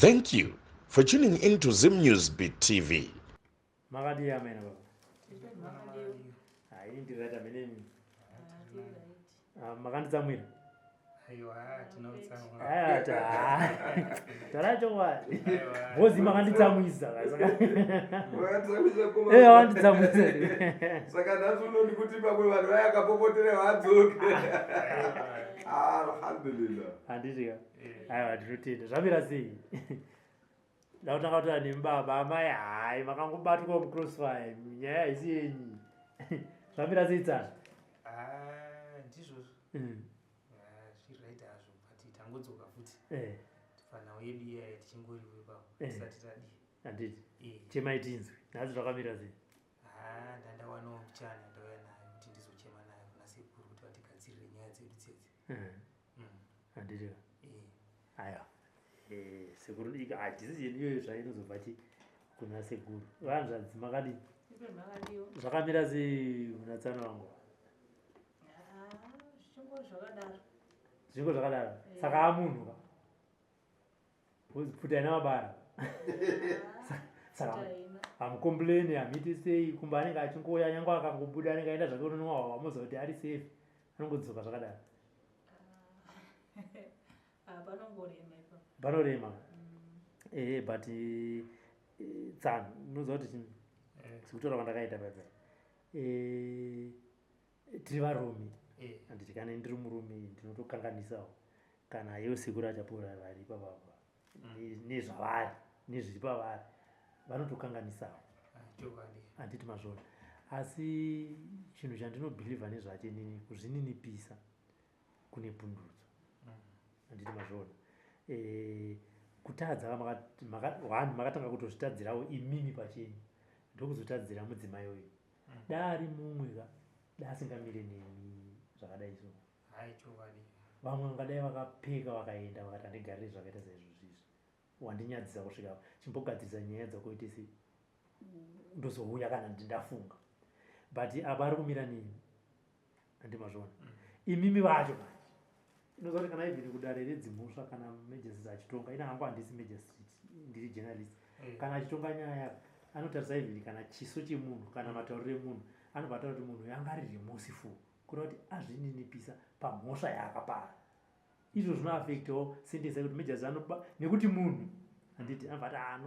Thank you for tuning in to Zim News Beat TV. Makadi ya mena baba. Hai ndirata meneni. Makandi tsamwira. Aiwa tinotsamwa. Taracho wa. Bozi makandi tsamwisa saka. Watsamwisa kuma. Wandi tsamwisa. Saka nazuno ndikuti pamwe vanhu vayakapopotera vadzoke. Alhamdulillah. Handitika. Aiwa tinotenda. Zvamira sei? Ndautanga kuti ani baba amai hai makangobatwa mucrossfire nyaya isi yenyu. Zvamira sei tsana? Ndizvo. Zviraita hazvo but tangodzoka futi. Tifanhawo yedu iya tichingoriwe baba. Tisati tadi. Handiti. Chema itinzwi. Nhasi zvakamira sei? Ndandawanawo muchana ndauya nayo kuti ndizochema nayo kuna sekuru kuti vatigadzirire nyaya dzedu dzedzi. Handitika. Aiwa. Sekuru diki hatisi yeniyo zvainozobva kuna sekuru. Vanzvadzi makadi. Zvakamira sei muna tsana wangu? Zvingo zvakadaro. Saka amunhu ka. Pfutai namabara. Saka hamukomplaini hamiti sei kumba anenge achingoya nyange akangobuda anenge aenda zvake unonwa wamuziva kuti ari safe. Anongodzoka zvakadaro. Panorema. But tsana unoziva kuti chini sikutora kwandakaita baba. Tiri varume. Handiti kana ndiri murume ndinotokanganisawo kana iwo sekuru achapora vari papapa nezvavari nezviri pavari vanotokanganisawo. Handiti mazvona. Asi chinhu chandinobhilivha nezvacho inini kuzvininipisa kune pundudzo. Handiti mazvona. Kutadza vanhu makatanga kutozvitadzirawo imimi pachenyu ndokuzotadzira mudzimai uyu. Dari mumwe ka dasingamire nemi zvakadai so. Vamwe vangadai vakapfeka vakaenda vakati handigariri zvakaita saizvozvizvi. Wandinyadzisa kusvika chimbogadzirisa nyaya dzakoite sei ndozouya kana ndafunga. But apa ari kumira nemi. Handimazvona. Imimi vacho manje. Inoziva kuti kana ibviri kudare redzimusva kana majesties achitonga ina hangu handisi majesties ndiri journalist. Kana achitonga nyaya anotarisa ibviri kana chiso chemunhu kana matauriro emunhu anobata kuti munhu yanga ari remorseful kuda kuti azvininipisa pamhosva yaakapara. Izvo zvinoafektawo sentence yekuti majesties anoba nekuti munhu handiti anobata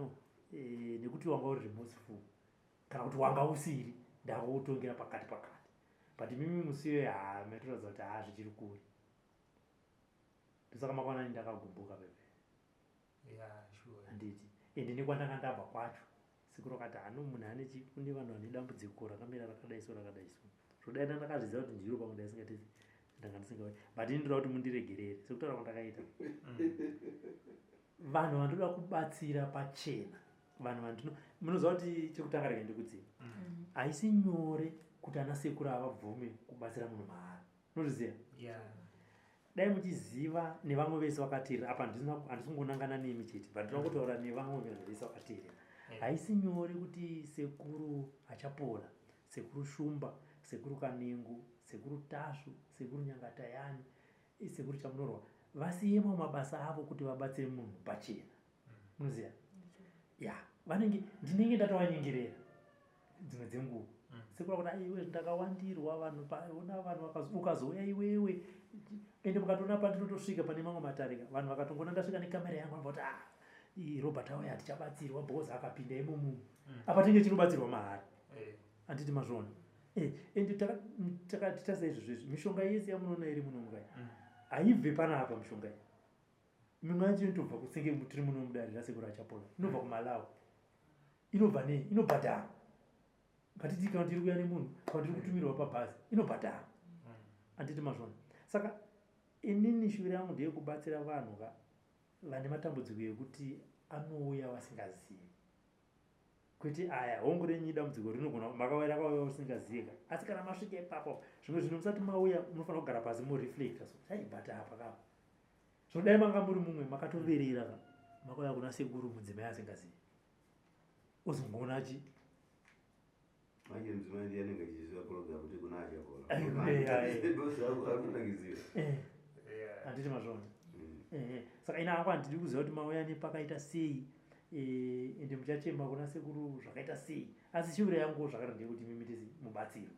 nekuti wanga uri remorseful kana kuti wanga usiri ndakutongera pakati. But mimi musiyo matoratidza kuti zvichiri kure. Ndosaka makwana ndakagumbuka pepe. Handiti. Ende nekwandanga ndabva kwacho sekuru akati hano munhu ane kune vanhu vane dambudziko rakamira rakadai so. Zvodai ndakazviziva kuti ndiro pamwe ndaisingatezi ndanga ndisingauyi. But ndinoda kuti mundiregerere sekutaura kwandakaita. Vanhu vandoda kubatsira pachena. Vanhu munoziva kuti chekutanga rege ndikudzima. Haisi nyore kuti ana sekuru avabvume kubatsira munhu mahara. Unozviziva? Dai muchiziva nevamwe vese vakateerera apa handisingonangana nemi chete but ndinotaura nevamwe vese vakateerera. Haisi nyore kuti sekuru achapora, sekuru Shumba, sekuru Kanengu, sekuru Tashu, sekuru Nyangatayani, sekuru Chamunorwa vasiyema mabasa avo kuti vabatsire munhu pachena. Munoziva? Ndinenge ndatowanyengerera dzimwe dzenguva. Sekuru kuti iwe ndakawandirwa vanhu paona vanhu ukazouya iwewe ende mukatoona pandinotosvika pane mamwe matarika vanhu vakatongona ndasvika nekamera yangu vamboti Robert auya hatichabatsirwa bhozi akapinda imomo apa tinge tinobatsirwa mahara. Handiti mazvona. Ende takatita saizvozvo mishonga yese yamunoona iri muno mukai haibve panapa mishonga iyi. Mimwe yacho inotobva kusenge tiri muno mudare rasekuru achapona inobva kuMalawi inobva nei inobhadharwa. Ngatiti kana tiri kuya nemunhu kana tiri kutumirwa pabhazi inobhadharwa. Handiti mazvona. Saka inini shuviro yangu ndeyekubatsira vanhu vane matambudziko ekuti anouya vasingazivi. Kuti aya hongu renyu dambudziko rinogona makauya usingazivi. Asi kana masvika ipapo zvimwe zvinhu musati mauya munofanira kugara pasi mureflecta so chaibata apa kapa. Zvodai manga muri mumwe makatoverera makauya kuna sekuru mudzimai asingazivi. Ozongoona chi Manje mudzimai ndiye anenge achiziva program kuti kuna achapora. Handiti mazvona. Saka ina hangu handidi kuziva kuti mauya nepakaita sei ende muchachema kuna sekuru zvakaita sei, asi chiure yangu zvakati ndekuti mimi tisi mubatsiro.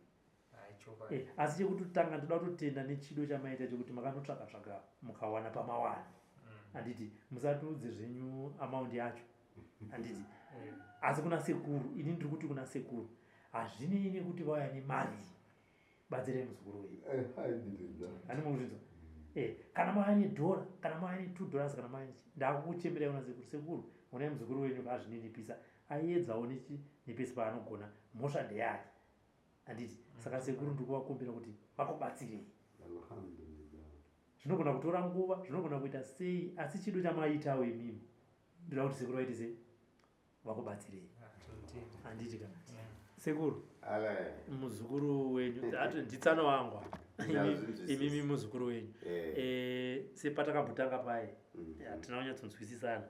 Asi chekuti tanga ndoda kutotenda nechido chamaita chekuti makanotsvaka mukawana pamawana. Handiti musatiudze zvenyu amaundi yacho. Handiti asi kuna sekuru ini ndiri kuti kuna sekuru hazvinei kuti vauya nemari batsirei muzukuru wenyu. Hani muzvinzwa? Kana mauya nedhora, kana mauya $2, kana mauya ndakukuchemerai kuna sekuru munai muzukuru wenyu kazvininipisa aedzawo nepesi paanogona, mhosva ndeyake. Handiti saka sekuru ndiri kuvakumbira kuti vakubatsirei. Zvinogona kutora nguva, zvinogona kuita sei, asi chido chamaitawo imimi ndoda kuti sekuru vaite sei, vakubatsirei. Handiti kana sekuru muzukuru wenyu nditsano wangu imimi muzukuru wenyu sepatakambotanga pai hatina kunyatsonzwisisana,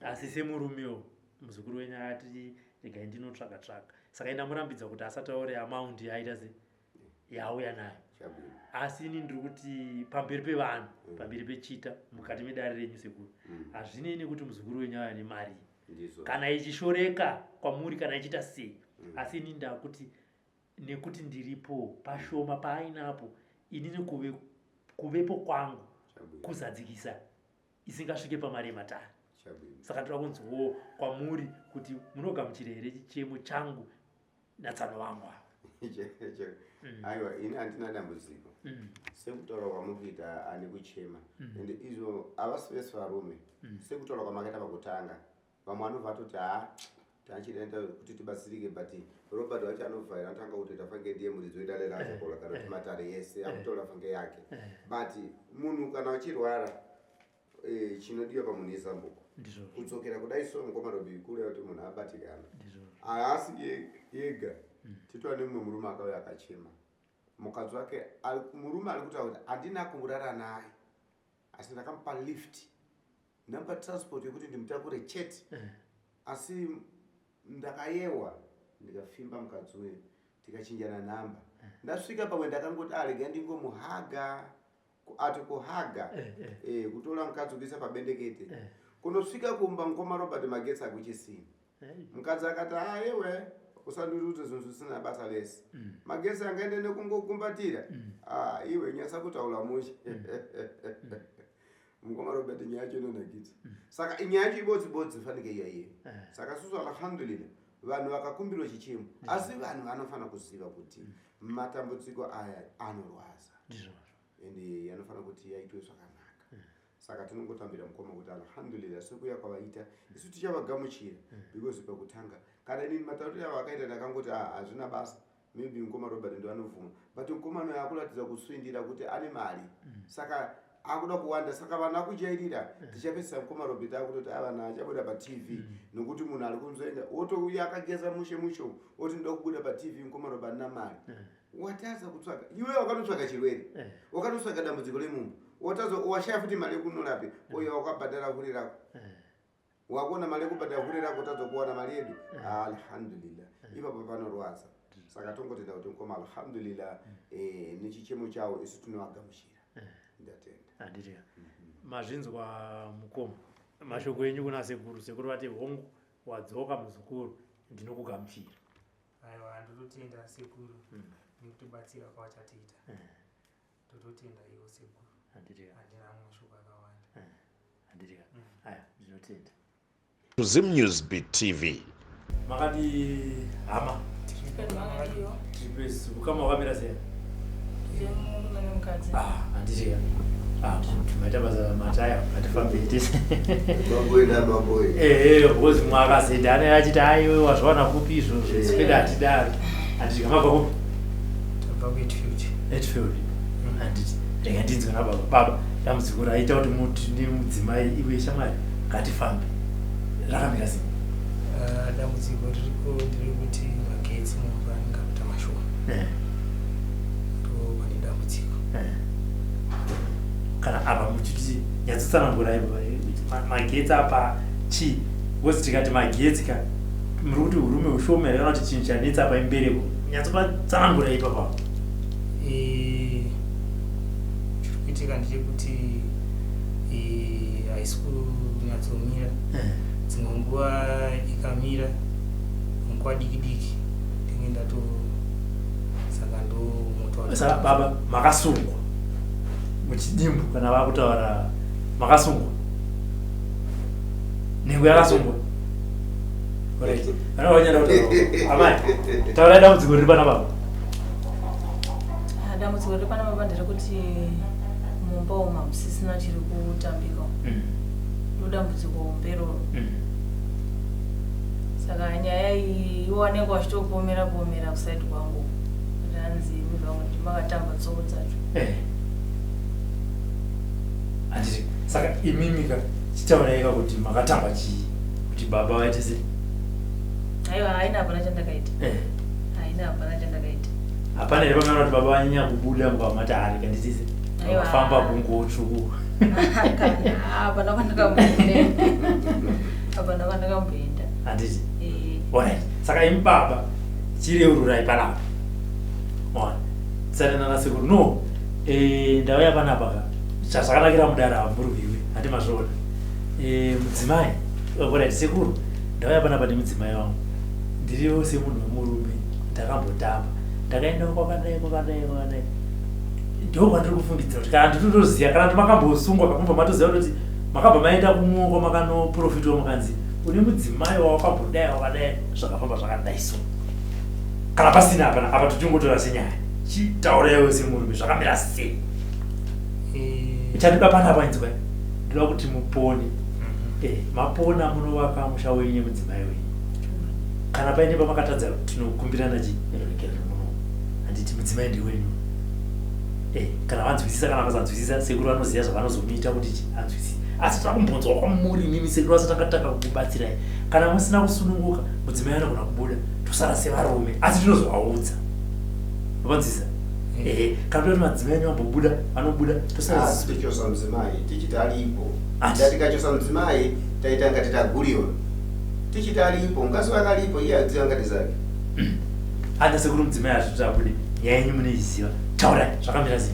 asi semurumewo muzukuru wenyu ati regai ndinotsvaka saka indamurambidza kuti asataure amaundi yaita se yauya nayo. Asi ini ndiri kuti pamberi pevanhu, pamberi pechita mukati medare renyu sekuru, hazvinei nekuti muzukuru wenyu auya nemari kana ichishoreka kwamuri kana ichiita sei, asi ini ndakuti nekuti ndiripo pashoma paainapo inini kuvepo kwangu kuzadzikisa isingasvike pamari yematare. Saka toda kunzwawo kwamuri kuti munogamuchira here chichemo changu natsano wangu ava. Aiwa, ini handina dambudziko sekutaura kwamukuita ane kuchema ende izvo havasi vese varume. Sekutaura kwamakaita pakutanga vamwe vanobva vatoti tachirenda kuti tibatsirike, but Robert wacho anovhaira atanga kuti tafange ndiye muridzi wedare razokola kana kuti matare yese akutora fange yake, but munhu kana achirwara chinodiwa pamunhu izambuko kudzokera kudai so mukomarobi kule kuti munhu abatikana. Haasi yega, titwa nemumwe murume akauya akachema, mukadzi wake murume ari kutaura kuti handina kurara naye asi ndakamupa lift, ndamupa transport yekuti ndimutakure chete, asi ndakayewa ndikafimba mukadzi uyu tikachinjana namba. Ndasvika pamwe ndakangoti rega ndingomuhaga, ati kuhaga kutora mukadzi kuisa pabendekete kunosvika kumba mukoma Robert Magetsi akuchisina. Mukadzi akati yewe usandiriute zvinhu zvisina basa lese. Magetsi angaende nekungokumbatira iwe nyasa kutaura mushe. Mukoma Robert nyaya yacho inonakidza. Saka nyaya yacho ibodzibodzi fanike iyaiye. Saka susu alhamdulillah vanhu vakakumbirwa chichemo, asi vanhu vanofana kuziva kuti matambudziko aya anorwadza ende anofana kuti yaitwe zvakanaka. Saka tinongotambira mukoma kuti alhamdulillah sekuya kwavaita isu tichavagamuchira, because pakutanga kana inini matauriro avo akaita ndakangoti hazvina basa, maybe mukoma Robert ndo anovhuma, but mukoma noyo akuratidza kusvindira kuti ane mari, saka akuda kuwanda. Saka vanhu akujairira tichapesisa mukoma Robert akutoti vanhu achabuda paTV nokuti munhu ari kunzvenga wotouya akageza mushe oti ndoda kubuda paTV mukoma Robert na mari. Wataza kutsvaka iwe wakanotsvaka chirwere, wakanotsvaka dambudziko remumba, washaya futi mari yekunorape, uye wakabhadhara huri rako, wakuona mari yekubhadhara huri rako utadza kuwana mari yedu. Alhamdulillah ipapo panorwadza. Saka tongotenda kuti mukoma alhamdulillah nechichemo chawo isu tinovagamuchira. Ndatenda. Handiti mazvinzwa mukoma mashoko enyu kuna sekuru. Sekuru vati hongu wadzoka muzukuru ndinokugamuchira. Aiwa, ndototenda sekuru nekutibatsira kwavachatiita. Tototenda iwo sekuru. Handiti handina amwe mashoko akawanda. Handiti aya ndinotenda. ZimNewsBeat TV. Makati hama tripesu kama wakamira sei? Handiti tumaita basa mataya atifambiti because mwakasenda ane achiti aiwe wazvaona kupi izvo zvesipeda hatidaro. Handiti kamabva kupi? Tabva kuHatfield. Handiti rega ndinzwe nababa dambudziko raita kuti muti nemudzimai iwe shamwari ngatifambe rakamira sei? Dambudziko ririko nderekuti magetsi mumba anenge akuita mashoma. Ndo pane dambudziko. Kana apa muchiti nyatsotsanangurai magetsi apa chii? Because tikati magetsi ka muri kuti urume ushoma here kana kuti chinhu chanetsa apa imbereko, nyatsopatsanangurai ipapa. Chiri kuitika ndechekuti haisi kunyatsomira. Dzimwe nguva ikamira nguva diki diki ndinenge ndato saka ndo moto. Saka baba makasungwa muchidimbu kana vakutaura makasungwa nhengo yakasungwa. Ana wanyara kutaura amai taura dambudziko riri pana baba. Dambudziko riri pana baba nderekuti mumba umu musisina chiri kutambika. Dambudziko mbero. Saka nyaya iyi iwanenge wachitopomera kusaidi kwangu. Ndanzi mivamwe ndimakatamba tsoko dzacho. Anditi saka imimika chitauraika kuti makatamba chii kuti baba waite sei? Aiwa haina hapana chandakaita. Haina hapana chandakaita. Hapana here pamwana kuti baba wanyanya kubuda mukavamati ari kanditise kufamba kungotsvuku. Hapana kwandakamboenda. Hapana kwandakamboenda. Handiti? Alright. Saka imi baba chireururai panapa. Tsanana sekuru no ndauya panapa ka chazvakanakira mudara hamuruviwe hati mazvoona. Mudzimai alright sekuru ndauya panapa nemudzimai wangu ndiriwo semunhu wemurume ndakambotamba ndakaenda kwakadai ndo kwandiri kufungidzira kuti kana nditotoziya kana kuti makambosungwa kakubva matoziva kuti makabva maenda kumuoko makanoprofitwa mukanzi une mudzimai wakambodai wakadai zvakafamba zvakadai so kana pasina hapana apa totingotora senyaya chitauraiwo semurume zvakamira sei chandiba panapa inzwai ndoda kuti mupone mapona munovaka musha wenyu mudzimai wenyu kana paine pamakatadza tinokumbirana chirekerero muno handiti mudzimai ndiwenyu kana vanzwisisa kana vakazanzwisisa sekuru vanoziva zvavanozomuita kuti anzwisise asi takumbonzwa kwamuri mimi sekuru vasatakataka kukubatsirai kana musina kusununguka mudzimai anogona kubuda tosara sevarume asi tinozovaudza vanzwisisa kana kuti madzimai anyu ambobuda anobuda tosara tichosa mudzimai tichiti alipo tikachosa mudzimai taita ngati taguriwa tichiti alipo mukazi wake alipo iye adziva ngati zake anda sekuru mudzimai azvitotabude nyaya yenyu munoiziva taurai zvakamira sei?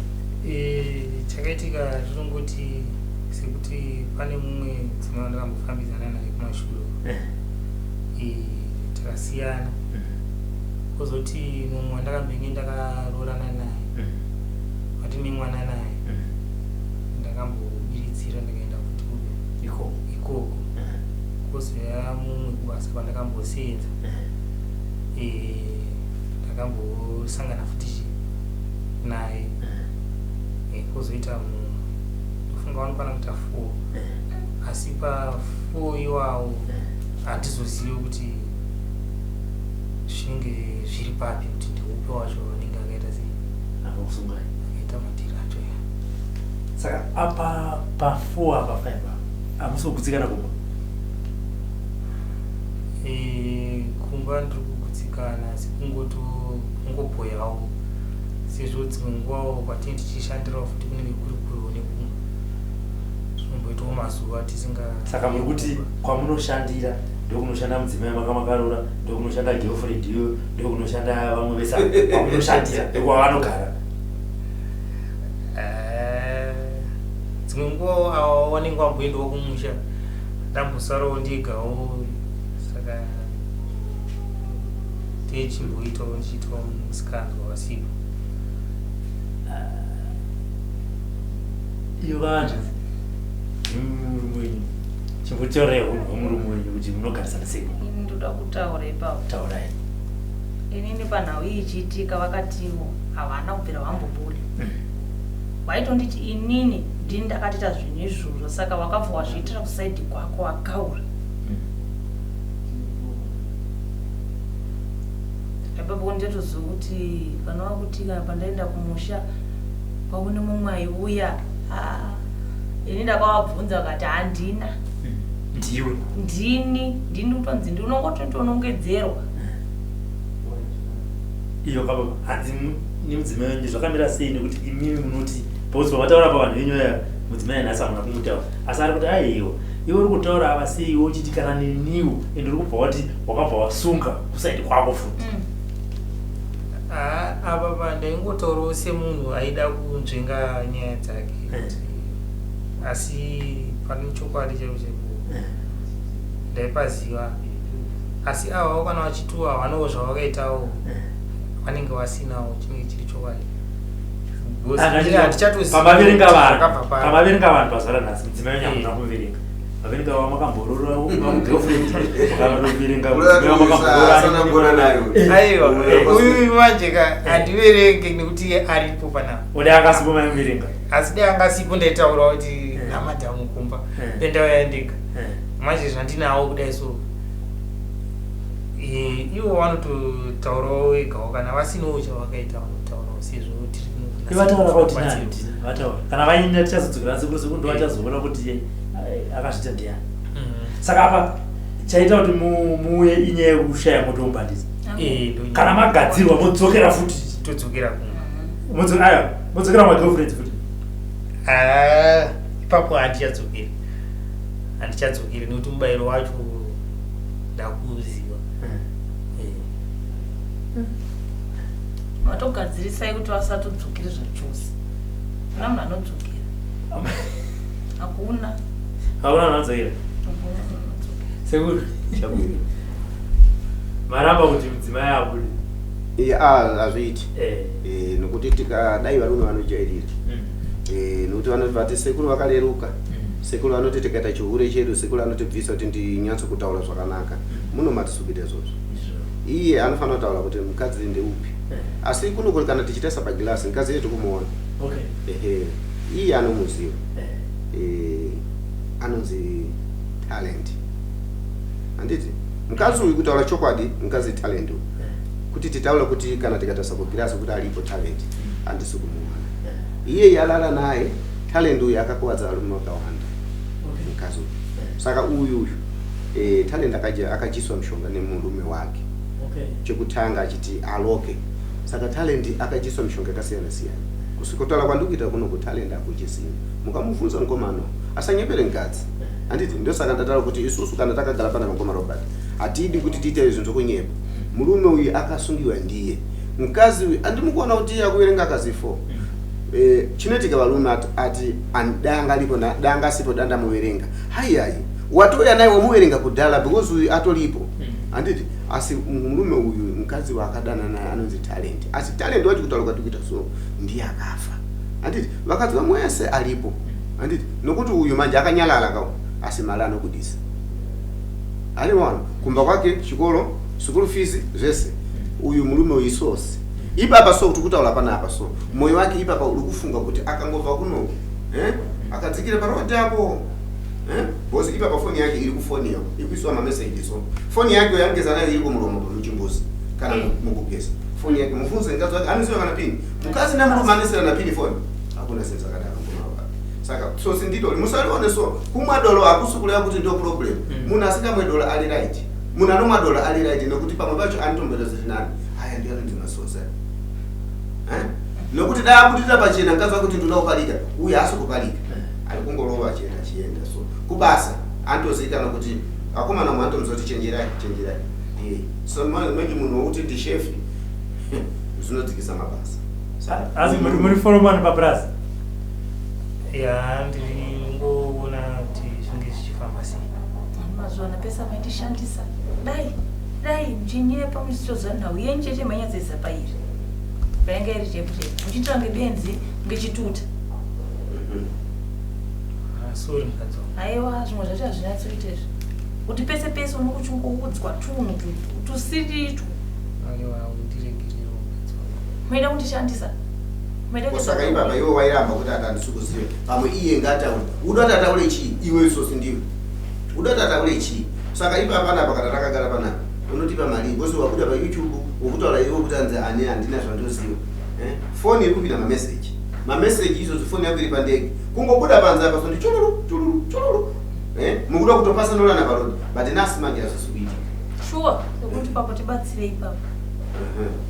Chakaitika zvinongoti sekuti pane mumwe mudzimai wandakambofambidzana naye kumashure takasiyana kozoti mumwe wandakambenge ndakarorana naye watinengwana naye ndakambobiridzira ndakaenda kuti ikoko kozoya mumwe kubasa kwandakambosenza ndakambosangana futi naye kozoita mumwe ndofunga vanokwana kuita 4 asi pa4 iwawo hatizozive kuti zvinenge zviri papi kuti ndeupe wacho vanenge akaita sei akakusungai akaita matiri acho ya. Saka apa pa4 apa 5 amusogutsikana kumba? Kumba ndiri kugutsikana asi kungopoyawo sezvo dzimwe nguvawo kwatinenge tichishandirawo futi kunenge kuri kuriwo nekumba zvinomboitawo mazuva tisinga. Saka muri kuti kwamunoshandira ndokunoshanda mudzimai makamarora ndokunoshanda girlfriend iyo ndokunoshanda vamwe vese kwamunoshandira ndokwavanogara. Dzimwe nguva avo vanenge vamboendawo kumusha ndambosarawo ndegawo saka techimboitawo ndichiitawo musikanzwa wasipo. Iyo vantu murume wenyu chimbotaurayi hunhu hwemurume wenyu kuti munogarisana sei? Ini ndoda kutaura ipapo. Taurai. Inini panhau iyi ichiitika vakatiwo havana kubvira vambobuda. Vaitonditi inini ndini ndakatiita zvinhu izvozvo saka wakabva wazviitira kusaidi kwako wakaura. Ipapo nditoziva kuti panova kuti pandaenda kumusha paune mumwe aiuya ini ndakavabvunza vakati handina. Ndiwe? Ndini kutonzi ndinongotonongedzerwa. Iyo kababa hanzi nemudzimai wenyu zvakamira sei nekuti imimi munoti pauzwa mataura pavanhu venyu aya mudzimai nhasi hamuna kumutaura asi ari kuti aiwa iwe uri kutaura ava sei iwe uchitikana neniwo ende uri kubva wati wakabva wasunga kusaidi kwako futi. Apa ndaingotaurawo semunhu aida kunzvenga nyaya dzake kuti asi pane chokwadi chero cheku ndaipaziva asi ava kana vachituwa vanowo zvavakaitawo vanenge vasinawo chinenge chiri chokwadi pamaverenga vanhu pazara nhasi mudzimai nyamuna kuverenga vaverenga vamakamborora girlfriend mukanoverenga aiwa uyu manje handiverenge nekuti aripo panapa ode akasipo maiverenga asi dai angasipo ndaitaura kuti namadhamu kumba endauya ndega manje zvandinawo kudai so ivo vanototaurawo vegawo kana vasinawo chavakaita vanotaurawo sezvo ivataura kuti nani vataura kana vaenda tichazodzokera sekuseku ndo vachazoona kuti akazvita ndiani saka apa chaita kuti muuye inyaya yekushaya motombandisa kana magadzirwa modzokera futi todzokera modzokera magirlfriends futi ipapo handichadzokeri nekuti mubayiro wacho ndakuziva matogadzirisai kuti vasatodzokere zvachose kuna munhu anodzokera hakuna anodzokera sekuru maramba kuti mudzimai abude hazviiti nokuti tikadai varume vanojairira nokuti vati sekuru vakareruka sekuru vanoti tikaita chihure chedu sekuru anotibvisa kuti ndinyatso kutaura zvakanaka munomatisukita izvozvo iye anofanira kutaura kuti mukadzi ndeupi asi kunokuri kana tichitaisa pagilasi mukadzi yetu kumuona iye anomuziva anonzi talent handiti mukadzi uyu kutaura chokwadi mukadzi talent kuti titaura kuti kana tikataisa kugilasi kuti alipo talent handisi kumuona iye yalala naye talent uyu akakuwadza varume vakawanda mukadzi uyu saka uyu talent akajiswa mishonga nemurume wake chekutanga achiti aloke saka talent akajiswa mishonga yakasiyana siyana kusikotaura kwandikuita kuno kutalent akuchisina mukamufunza mukomano asanyepere mukadzi handiti ndosaka ndataura kuti isusu kana takagara pana makoma Robert hatidi kuti tiite zvinhu zvokunyepa murume uyu akasungiwa ndiye mukadzi uyu andimukuona kuti akuverenga akazi 4 chinoitika varume ati danga alipo danga asipo danda muverenga hayi watoya naye wamuverenga kudhala because uyu atolipo handiti asi murume uyu mukadzi wakadana naye anonzi talent asi talent wacho kutaura kwatikuita so ndiye akafa handiti vakadzi vamwese alipo handiti nokuti uyu manje akanyalala kawo asi mali anokudisa ari wano kumba kwake chikolo school fees zvese uyu murume uyu sosi ipapa so kuti kutaura panapa so moyo wake ipapa uri kufunga kuti akangobva kuno akadzikira parodi apo bosi ipapa foni yake iri kufoniwa ikuiswa mamessage so foni yake yangeza nayo iri kumuromo muchimbuzi kana mukugesa foni yake mufunze ngazi wake anisiwa kana pini mukazi na murume anisira na pini foni hakuna sense akadaka kumawa saka so sindito musalione so kumwa dolo akusukulea kuti ndio problem muna asikamwe dola ali right muna nomwa dola ali right nokuti pamwe pacho anitombeleza nani haya ndio ndinosoza nokuti daya kutita pachena ngazi kuti ndoda kupalika uyu asokupalika alikungolova chena chienda so kubasa antozikana kuti akomana mwanto mzoti chenjerai so manje munhu uti ndi chef zvinodzikisa mabasa asi muri foromani papras ya ndingoona kuti zvinge zvichifamba sei mazuwana pesa maindishandisa dai mchinyepa musitoza nhau yenjeche manyadzisa pairi painge iri chepuchepu muchiitira ngebenzi ngechituta sorry mukadzi aiwa zvimwe zvacho hazvinatsoitezvo kuti pese pese unokuchungoudzwa tunhu tusiritu aiwa undiregerero maida kundishandisa saka ipapa iwe wairamba kuti atandisukuzive pamwe iye ngataure udati ataure chii iwe isosi ndiwe udati ataure chii saka ipapa panapa kana takagara panapa unotipa mari bosi wakuda payoutube wokutaura iwe kuti anzi ane handina zvandoziva foni iri kupinda mameseji izvozvo foni yako iri pandege kungobuda panze apa so ndi chululu mukuda kutopasa nolana parodi but nasi manje hazvisi kuitika sure sekuti papo tibatsirei papo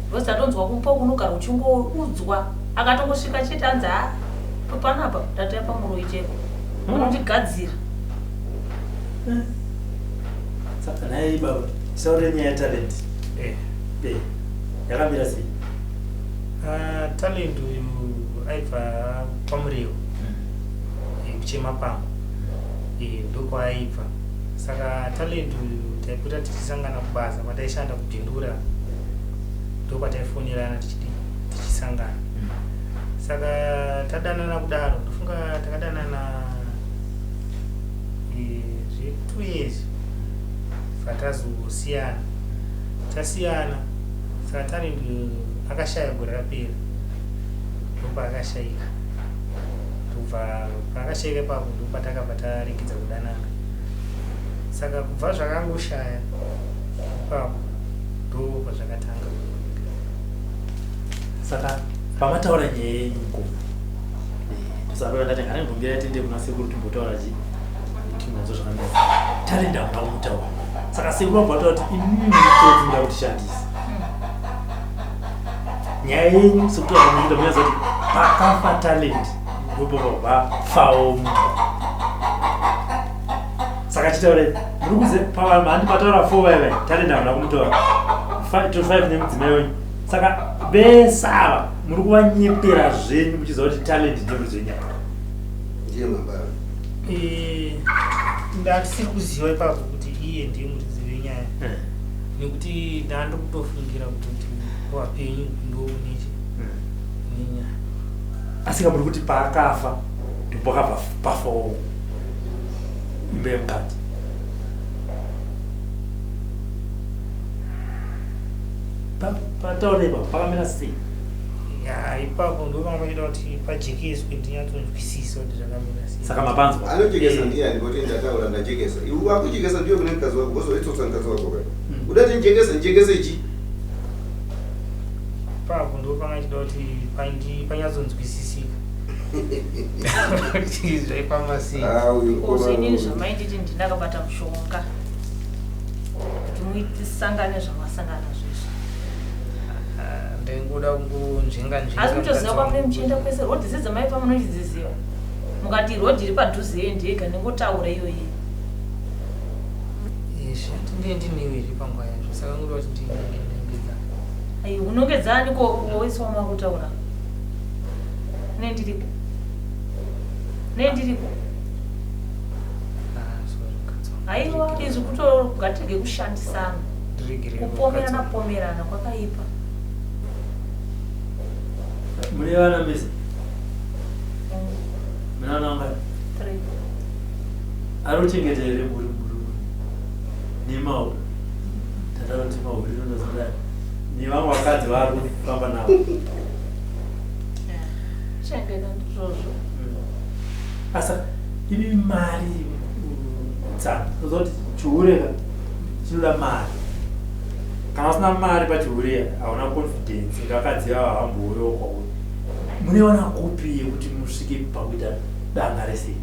because tatonzwa kupo kunogara uchingoudzwa akatongosvika chete anzi panapa tatoya pamuro icheko unotigadzira saka naye baba saure nyaya yatalent yakamira sei talent uyu aibva pamuriwo kuchema pangu ndokwaibva. Saka talent taipota tichisangana kubasa kwataishanda kubhindura ndokwataifonera tichisangana. Saka tadanana kudaro ndofunga takadanana 2 years fatazosiyana. Tasiyana saka talent akashaya gore rapera ndopaakashayika. Kubva paakashayika ipapo ndopatakabva taregedza kudanana. Saka kubva zvakangoshaya ipapo ndopazvakatanga. Saka pamataura nyaya yenyuko tusapera ndati ngane ndombera tende kuna sekuru timbotaura tinadzo zvakanaka talent hamuna kumutaura. Saka sekuru wabva kuti inini ndinotoda kutishandisa nyaya yenyu sekutaura muita muyaza kuti pakafa talent ndipo pafawo. Saka chitaure muri kuze handi pataura 4 vai talent hamuna kumutaura 5 nemudzimai wenyu. Saka vesava muri kuvanyepera zvenyu muchiziva kuti talent ndiro zvenyaya. Ndiye mabara. Ndatisiri kuziva ipapo kuti iye ndiye muridzi wenyaya nekuti ndandokutofungira kuti wapenyu ndounechi nenyaya. Asika muri kuti paakafa ndipo pakabva pafawo imba yemukati. Pataura ipapo pakamira sei? Ipapo ndopanga pachida kuti pajekeswe ndinyatsonzwisisa kuti zvakamira sei. Saka mapanzwa anojekesa ndiani kuti ndataura ndajekesa iwe wakujekesa ndiyo kune mkazi wako wozoitotsa mkazi wako kai udati njekese ichi ipapo ndopanga chida kuti panyatsonzwisisika kuti zvaifamba sei. Inini zvamainditi ndinakabata mushonga kuti muisangane zvamasangana zvizvi. Ndaingoda kungonzvenga asi mutoziva kwamune muchienda kwese rodhi dzedzamaipa munochidziziva mukati rodhi iri padhuze yendega nengotaura iyoyi. Ndiye ndinewe iri panguva yazvo saka ngoda kuti ndinongedza. Ai unongedzani ko woiswa makutaura nendiriko aiwa izvi kutogatike kushandisana kupomerana kwakaipa. mune vana mese muna nanga 3 ari kuchengetere muri nemauri tataura kuti mauri rinozodai nevamwe vakadzi vari kufamba navo chengeta ndizvozvo. asa ivi mari tsana uzoti chiureka chinoda mari. Kana usina mari pachiureka hauna confidence vakadzi vavo havambouyewo kwauri. Munewana kupi yekuti musvike pakuita danga resei?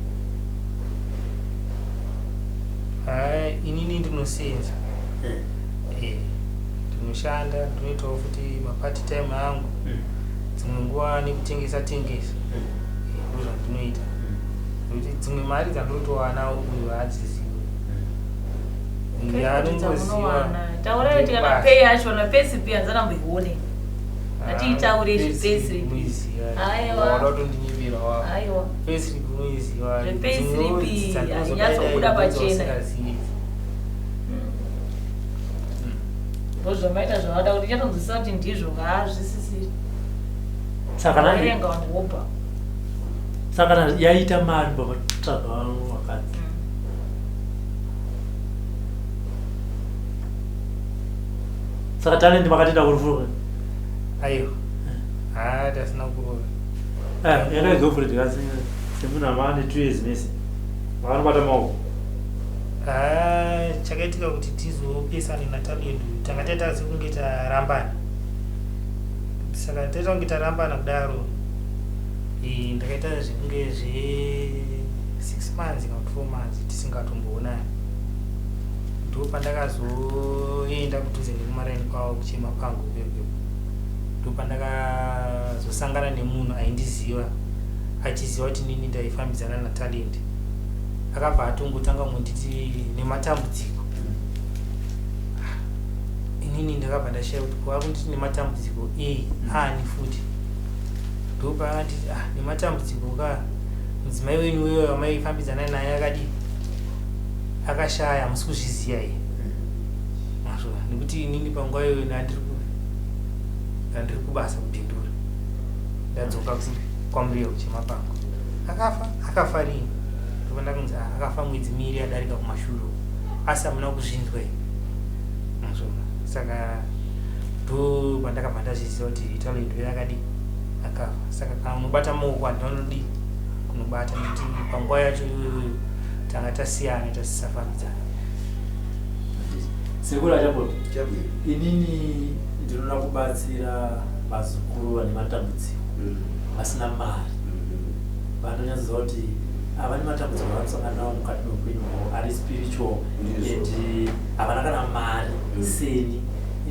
Inini ndinosenza ndinoshanda ndinoitawo futi mapart time angu dzimwe nguva nekutengesa ndozvandinoita nokuti dzimwe mari dzandinotowana uyu haadzizivi anongoziva. Taurai kuti kana pay yacho na payslip yanzanamboione atiitaure zvipayslip. Aiwa wadotondinyimbira wavo aiwa payslip unoiziva payslip ainyatsobuda pachena ndozvamaita zvavada kuti chatonzwisisa kuti ndizvo haazvisisiri saka wobva saka yaita mari pamatsvaga vakadzi. Saka talent makatenda kurufuka aiwa tasina kurora yakaigofureti kasinga semuna maane 2 years mese makanobata maoko. Chakaitika kuti tizopesana natali yedu tanga taita sekunge tarambana. Saka taita kunge tarambana kudaro ndakaita zvekunge 6 months kana 4 months tisingatomboonani. Ndopandakazoenda kudhuze nekumaraini kwavo kuchema pangu pepepo. Ndopandakazosangana nemunhu aindiziva achiziva kuti nini ndaifambidzana natalent. Akabva atongotanga munditi nematambudziko. Inini ndakabva ndashaya kuti kuva kunditi nematambudziko ani futi. Ndopaati nematambudziko ka mudzimai wenyu wewe wamaifambidzana naye akadii akashaya musi kuzviziya here mazvova nekuti inini panguva iyoyo ndandiri kubasa kupindura ndadzoka kwamuriyo chemapango akafa rini ndopanda kunzi akafa mwedzi miri adarika kumashuro asi hamuna kuzvinzwa here mazvova saka ndo pandakabva ndazviziva kuti talendo yakadii akafa saka kana unobata maoko handinanodii kunobata nekuti panguva yacho iyoyo tanga tasiyana tasisafambidzana sekuru achapoti inini ndinoda kubatsira vazukuru vane matambudziko vasina mari vanonyatsoziva kuti havane matambudziko avanosangana nawo mukati meupenyu hwavo ari spiritual and havana kana mari seni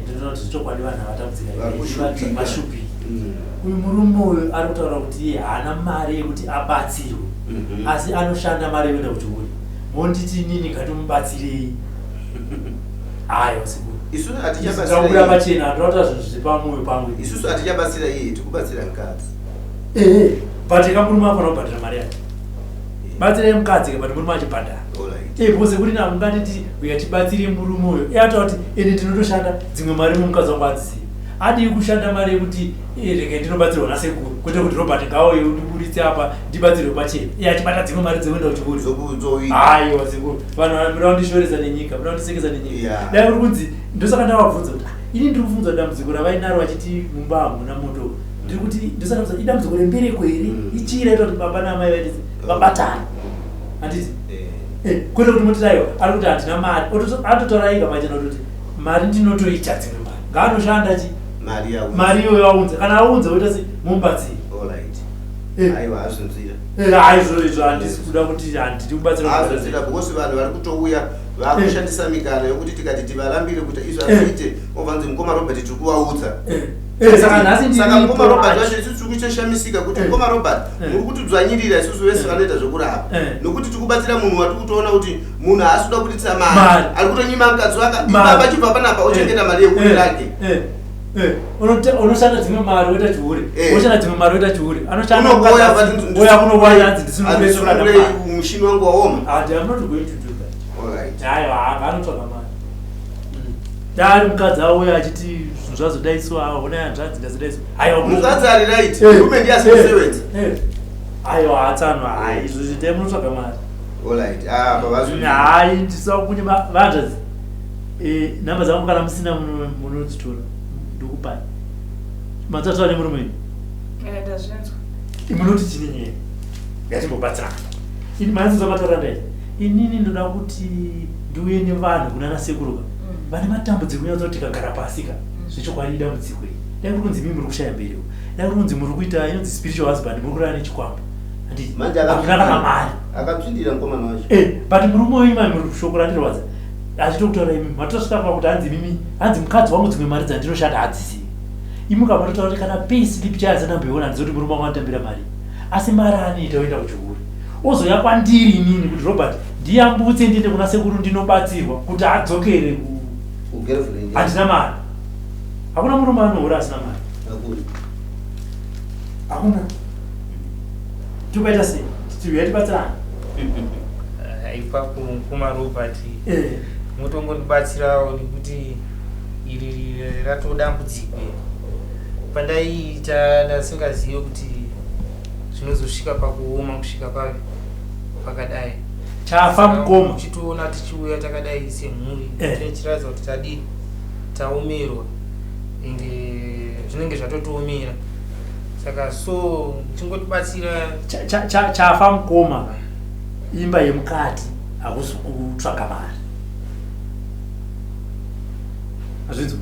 ndinoona kuti zvichokwadi vanhu avatambudzika mashupiri uyu murume uyu ari kutaura kuti iye haana mari yekuti abatsirwe asi anoshanda mari yekuenda kuti uri monditi nini ngatimubatsirei ayo sikuru isusu atichabatsira pachena handinota zvinhu zviri pamwoyo pangu isusu atichabatsira iye tikubatsira mukadzi but kamurume afana kubhadhira mari yake batsirai mukadzi but murume achibhadhara bose kuti namungatiti uyatibatsire murume uyo yataura kuti ende ndinotoshanda dzimwe mari mumukadzi wangu adzizivi adii kushanda mari yekuti rege ndinobatsirwa nasekuru kwete kuti robert ngauye undiburitse apa ndibatsirwe pachena achibata dzimwe mari dzekuenda kuchikuru aiwa sekuru vanhu vanoda kundishoresa nenyika vanoda kundisekesa nenyika dai uri kunzi ndosaka ndavabvunza kuti ini ndiri kubvunza dambudziko ravainaro vachiti mumba hamuna moto ndiri kuti ndosaka ndabvunza idambudziko rembereko here ichira ita kuti baba namai vaitisi vabatana handiti kwete kuti motidaiwa ari kuti handina mari atotoraika pachena kuti mari ndinotoita dzimwe mari ngaanoshanda chi mari iyoyo aunze kana aunze woita se mubatsiri aiwa azvinzira aizvoizvo handisi kuda kuti handiti kubatsira because vanhu vari kutouya vakushandisa mikana yokuti tikati tivarambire kuti izvo aziite obvanzi mukoma robert tiri kuvaudza saka mukoma robert vacho isusu tiri kuchashamisika kuti mukoma robert muri kutidzvanyirira isusu vese vanoita zvokurapa nokuti tikubatsira munhu wati kutoona kuti munhu haasi kuda kutitsa mari ari kutonyima mukadzi waka ibaba chibva panapa ochengeta mari yekuri rake unoshanda dzimwe mari woita chiuri oshanda dzimwe mari woita chiuri anoshanda kunowayanzi ndisinurei mushini wangu waoma aiwa anotsvaga mari dari mukadzi auya achiti zvinhu zvazodaiswa ona hanzvadzi ndazodaiswa mukadzi ari right rume ndiasisevenza aiwa hatsanwa hai izvo zvitai munotsvaga mari hai ndisakunye vanzvadzi nhamba dzangu kana musina munodzitora ndikupai matsatsa nemurume munoti chinenyeri ngatimbobatsirana ini maanzizamataurandai inini ndoda kuti ndiuye nevanhu kunana sekuruka vane matambudziko nyatsa kuti tikagara pasika zvechokwadi dambudziko iri dai kuri kunzi mimi muri kushaya mberiwo dai kuri kunzi muri kuita inonzi spiritual husband muri kurara nechikwambo handihakuna kana mari akapsindira mukomana wacho but murume uyu imai muri kushoko randirwadza achitokutaura imi matosvika pakuti hanzi mimi hanzi mukadzi wangu dzimwe mari dzandinoshanda hadzizivi imi mukabatotaura kuti kana pay slip chayazanamboiona ndizoti murume wangu atambira mari asi mari anoita oenda kuchikuru ozoya kwandiri inini kuti robert ndiyambutse ndiende kuna sekuru ndinobatsirwa kuti adzokere handina mari hakuna murume anohura asina mari hakuna tobaita sei tiyatibatsirana ipapo mukoma robert motongondibatsirawo nekuti iri ratodambudziko pandaiita ndasingazive kuti zvinozosvika pakuoma kusvika pakadai chafa mukoma chitoona tichiuya takadai semhuri tichiratidza kuti tadii taomerwa ende zvinenge zvatotiomera saka so chingotibatsira chafa mukoma imba yemukati hakusi kutsvaga mari azvinzwa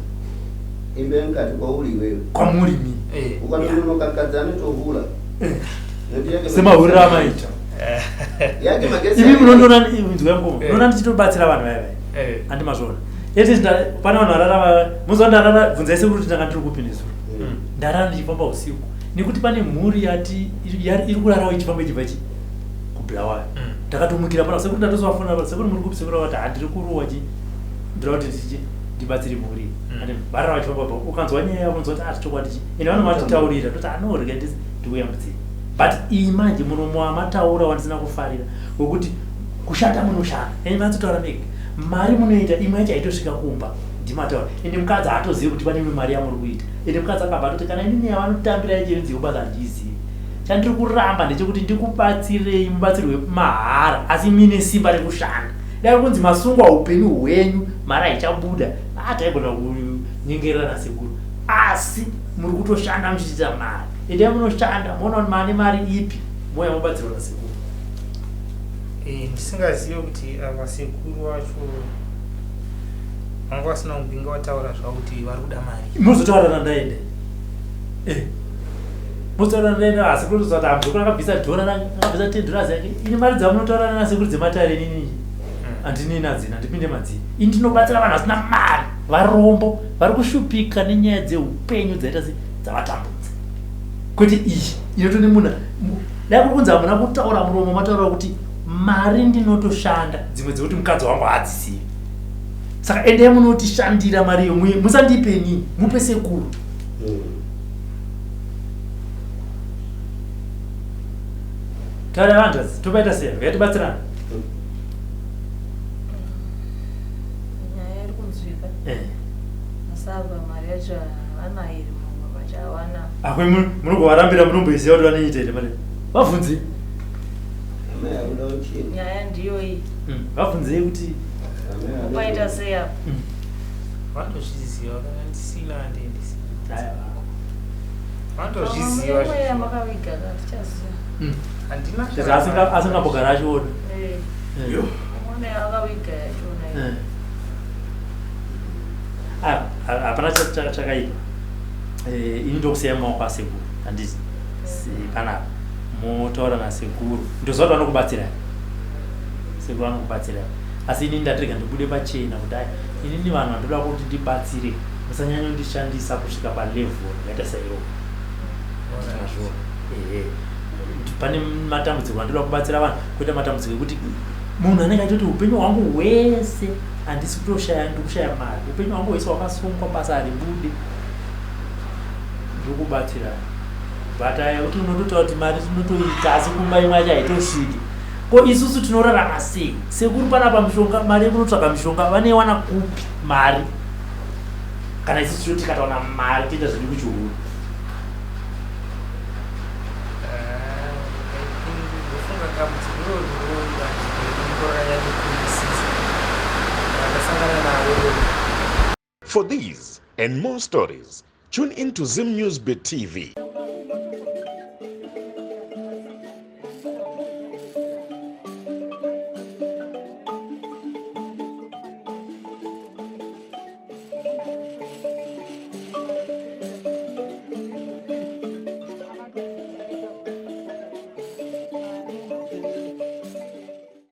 imba yemukati kwauri iwewe kwamuri mini ukanonoka mukadzi anotovhura semahuriro amaita imi munondoona inzwa yamukoma unoona ndichitobatsira vanhu vaivai handi mazvona ete pana vanhu varara muziva ndarara bvunzai sekuru kuti ndanga ndiri kupinda zuro ndarara ndichifamba usiku nekuti pane mhuri yati iri kurarawo ichifamba ichibva chi kubulawayo ndakatomukira pana sekuru ndatozovafona sekuru muri kupisekura vati handiri kurowa chi ndira kuti ndibatsiri mhuri varara vachifamba ukanzwa nyaya yavo unzwa kuti ati chokwadi chi ende vanomatitaurira toti anorega ndiyambudzei but iyi manje munomo mataura wandisina kufarira wekuti kushanda munoshanda ende matsotaura mega mari munoita imwe yacho haitosvika kumba ndimataura ende mukadzi haatozivi kuti pane imwe mari yamuri kuita ende mukadzi akabva atoti kana inini yavanotambira icherinzivo basa handizivi chandiri kuramba ndechekuti ndikubatsirei mubatsirwe mahara asi mine simba rekushanda dai kunzi masungwa upenyu hwenyu mari haichabuda taigona kunyengerana sekuru asi muri kutoshanda muchiita mari ende munoshanda muona kuti mane mari ipi moya mubatsirwa nasekuru ndisingazivi kuti vasekuru vacho vanga vasina kumbinga vataura zvavo kuti vari kuda mari muzotaurana ndaende muzotaurana ndaende asi kutozati amuzokona akabvisa dhora akabvisa $10 yake ini mari dzamunotaurana nasekuru dzematare inini handini nadzina ndipinde madzini ini ndinobatsira vanhu vasina mari varombo vari kushupika nenyaya dzeupenyu dzaita dzavatambudza kwete iyi inotoni muna dai kuri kunzi hamuna kutaura muromo mataura kuti mari ndinotoshanda dzimwe dzekuti mukadzi wangu hadzizivi saka endai munotishandira mari iyo musandipe nini mupe sekuru taura vantu tobaita sei yatibatsirana nyaya iri kunzwika asava mari yacho havana iri mumwe vachawana akwe munogovarambira munomboiziva kuti vanoitende mari vabvunzi nyaya ndiyo iyi vabvunzei kuti ukaita sei apa vanotozviziva kana ndisina handendisina vanotozviziva vanotozviziva makaviga katichaziva handina asingambogara achiona mone akaviga yachona hapana chakaipa ini ndokusiya maoko asekuru handisi panapa motaura nasekuru ndoziva kuti vanokubatsirai sekuru vanokubatsirai asi ini ndatirega ndibude pachena kudai inini vanhu vandoda kuti ndibatsire musanyanya kundishandisa kusvika palevhel yakaita sairo pane matambudziko andoda kubatsira vanhu kuita matambudziko ekuti munhu anenge aitoti upenyu hwangu hwese handisi kutoshaya ndikushaya mari upenyu hwangu hwese hwakasungwa basa haribude ndikubatsira but kuti unototaura kuti mari tinotoita asi kumba imwe yacho haitosviki ko isusu tinorarama sei sekuru panapa mishonga mari yekunotsvaga mishonga vaneiwana kupi mari kana isusu tino tikataona mari tiita zviri kuchihuru For these and more stories, tune into Zim News Bit TV.